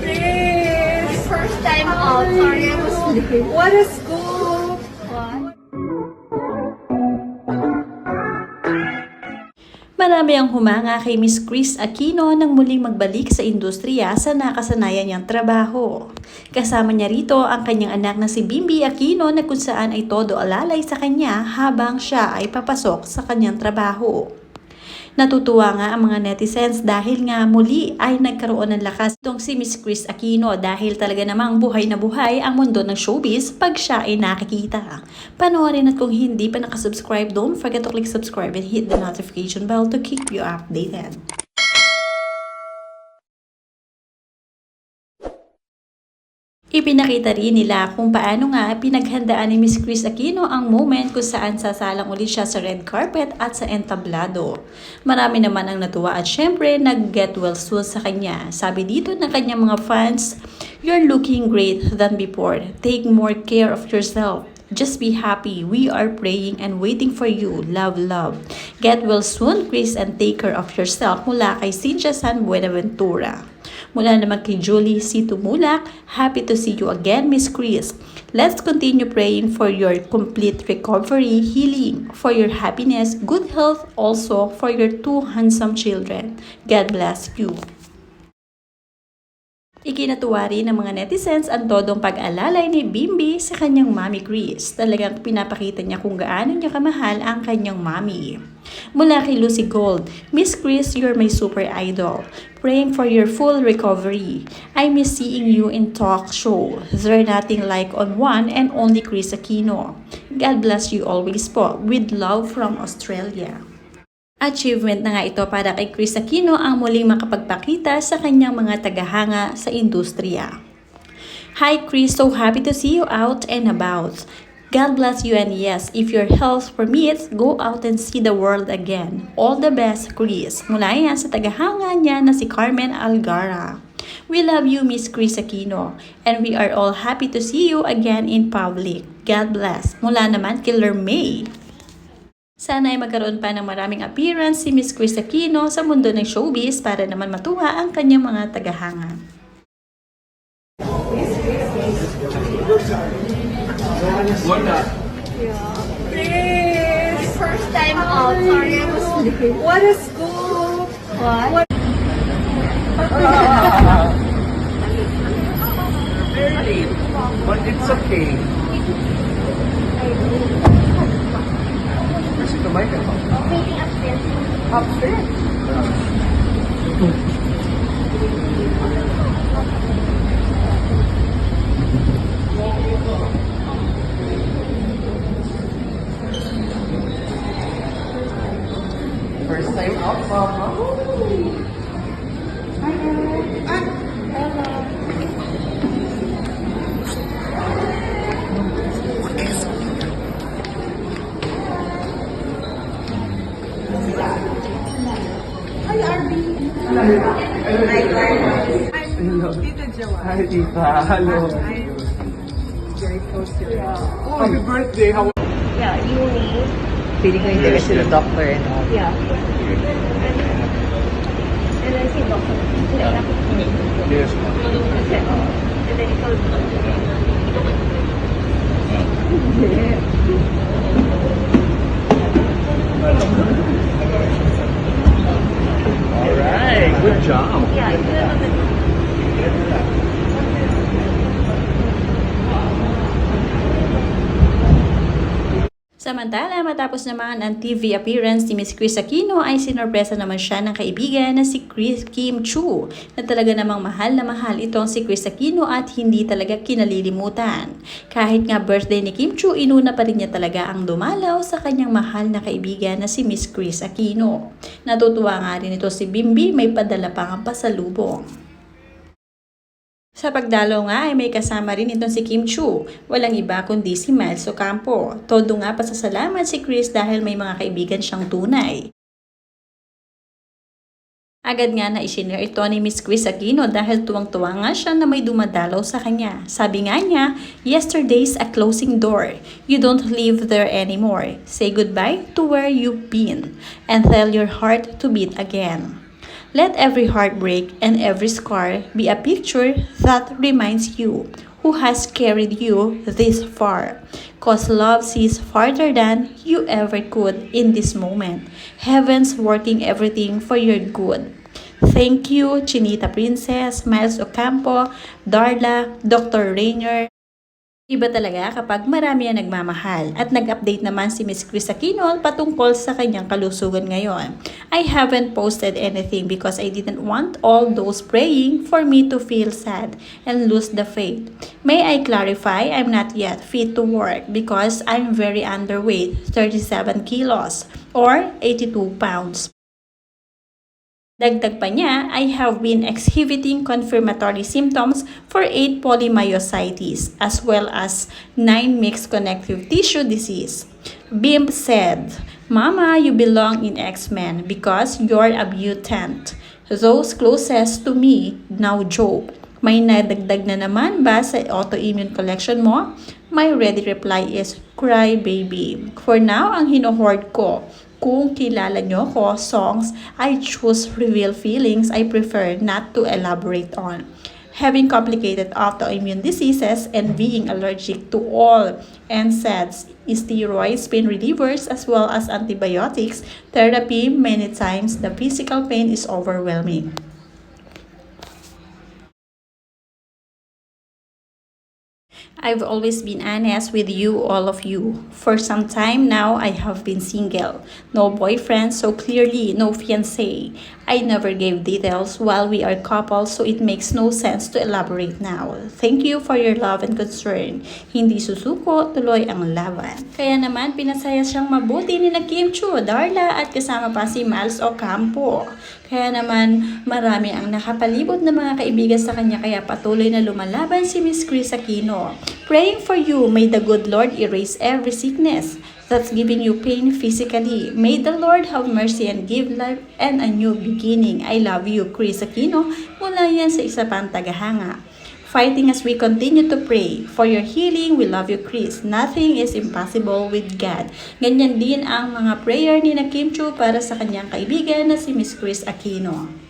Chris! First time out. Sorry, I was late. What a scoop! What? Marami ang humanga kay Miss Kris Aquino nang muling magbalik sa industriya sa nakasanayan niyang trabaho. Kasama niya rito ang kanyang anak na si Bimby Aquino na kung saan ay todo alalay sa kanya habang siya ay papasok sa kanyang trabaho. Natutuwa nga ang mga netizens dahil nga muli ay nagkaroon ng lakas itong si Miss Kris Aquino dahil talaga namang buhay na buhay ang mundo ng showbiz pag siya ay nakikita. Panoorin at kung hindi pa nakasubscribe, don't forget to click subscribe and hit the notification bell to keep you updated. Ipinakita rin nila kung paano nga pinaghandaan ni Miss Kris Aquino ang moment kung saan sasalang ulit siya sa red carpet at sa entablado. Marami naman ang natuwa at syempre nag-get well soon sa kanya. Sabi dito ng kanyang mga fans, "You're looking great than before. Take more care of yourself. Just be happy. We are praying and waiting for you. Love, love. Get well soon, Kris, and take care of yourself." Mula kay Cynthia San Buenaventura. Mula naman kay Julie C. Tumulak, "Happy to see you again, Miss Kris. Let's continue praying for your complete recovery, healing, for your happiness, good health, also for your two handsome children. God bless you." Ikinatuwa rin ng mga netizens ang todong pag-alalay ni Bimby sa kanyang mami Kris. Talagang pinapakita niya kung gaano niya kamahal ang kanyang mami. Mula kay Lucy Gold, "Miss Kris, you're my super idol. Praying for your full recovery. I miss seeing you in talk show. There's nothing like on one and only Kris Aquino. God bless you always po. With love from Australia." Achievement na nga ito para kay Kris Aquino ang muling makapagpakita sa kanyang mga tagahanga sa industriya. "Hi Kris, so happy to see you out and about. God bless you, and yes, if your health permits, go out and see the world again. All the best, Kris." Mula yan sa tagahanga niya na si Carmen Algara. "We love you, Miss Kris Aquino, and we are all happy to see you again in public. God bless." Mula naman kay May. "Sana ay magkaroon pa ng maraming appearance si Miss Kris Aquino sa mundo ng showbiz para naman matuwa ang kanyang mga tagahanga." Chris! First time out. Sorry, I was late. What a scoop! What? Very late, but it's okay. Where's the microphone? Waiting upstairs. Upstairs. First time out, Mama. Hi, Arby. Hello. Tita Joanne. Hi, Tita. Hello. Very close to you. Oh, happy birthday. How Yeah, uni. Feeling ko interest to the doctor and all. Yeah. And then si Doctor. Yes, ma'am. And then ikaw. All right. Good job. Yeah, ito na naman. Samantala, matapos naman ang TV appearance ni Miss Kris Aquino ay sinorpresa naman siya ng kaibigan na si Kim Chu na talaga namang mahal na mahal itong si Kris Aquino at hindi talaga kinalilimutan. Kahit nga birthday ni Kim Chu, inuna pa rin niya talaga ang dumalaw sa kanyang mahal na kaibigan na si Miss Kris Aquino. Natutuwa nga rin ito si Bimby, may padala pang ang pasalubong. Sa pagdalo nga ay may kasama rin itong si Kim Chu. Walang iba kundi si Miles Ocampo. Todo nga pasasalamat si Kris dahil may mga kaibigan siyang tunay. Agad nga na isinare ito ni Miss Chris Aquino dahil tuwang-tuwa nga siya na may dumadalaw sa kanya. Sabi nga niya, yesterday's a closing door. You don't live there anymore. Say goodbye to where you've been and tell your heart to beat again. Let every heartbreak and every scar be a picture that reminds you who has carried you this far. Cause love sees farther than you ever could in this moment. Heaven's working everything for your good. Thank you, Chinita Princess, Miles Ocampo, Darla, Dr. Rainier. Iba talaga kapag marami ang nagmamahal at nag-update naman si Miss Chris Aquino patungkol sa kanyang kalusugan ngayon. I haven't posted anything because I didn't want all those praying for me to feel sad and lose the faith. May I clarify, I'm not yet fit to work because I'm very underweight, 37 kilos or 82 pounds. Dagdag pa niya, I have been exhibiting confirmatory symptoms for 8 polymyositis as well as 9 mixed connective tissue disease. Bimb said, Mama, you belong in X-Men because you're a mutant. Those closest to me now joke. May nadagdag na naman ba sa autoimmune collection mo? My ready reply is, cry baby. For now, ang hinohoard ko. Kung kilala nyo ko, songs I choose reveal feelings I prefer not to elaborate on. Having complicated autoimmune diseases and being allergic to all NSAIDs, steroids, pain relievers, as well as antibiotics, therapy, many times the physical pain is overwhelming. I've always been honest with you, all of you. For some time now, I have been single. No boyfriend, so clearly no fiancé. I never gave details while we are couples, so it makes no sense to elaborate now. Thank you for your love and concern. Hindi susuko, tuloy ang laban. Kaya naman, pinasaya siyang mabuti ni na Kim Chu, Darla at kasama pa si Miles Ocampo. Kaya naman, marami ang nakapalibot na mga kaibigan sa kanya kaya patuloy na lumalaban si Miss Chris Aquino. Praying for you, may the good Lord erase every sickness that's giving you pain physically. May the Lord have mercy and give life and a new beginning. I love you, Chris Aquino. Mula yan sa isa pang tagahanga. Fighting as we continue to pray for your healing. We love you, Chris. Nothing is impossible with God. Ganyan din ang mga prayer ni na Kim Chu para sa kanyang kaibigan na si Miss Chris Aquino.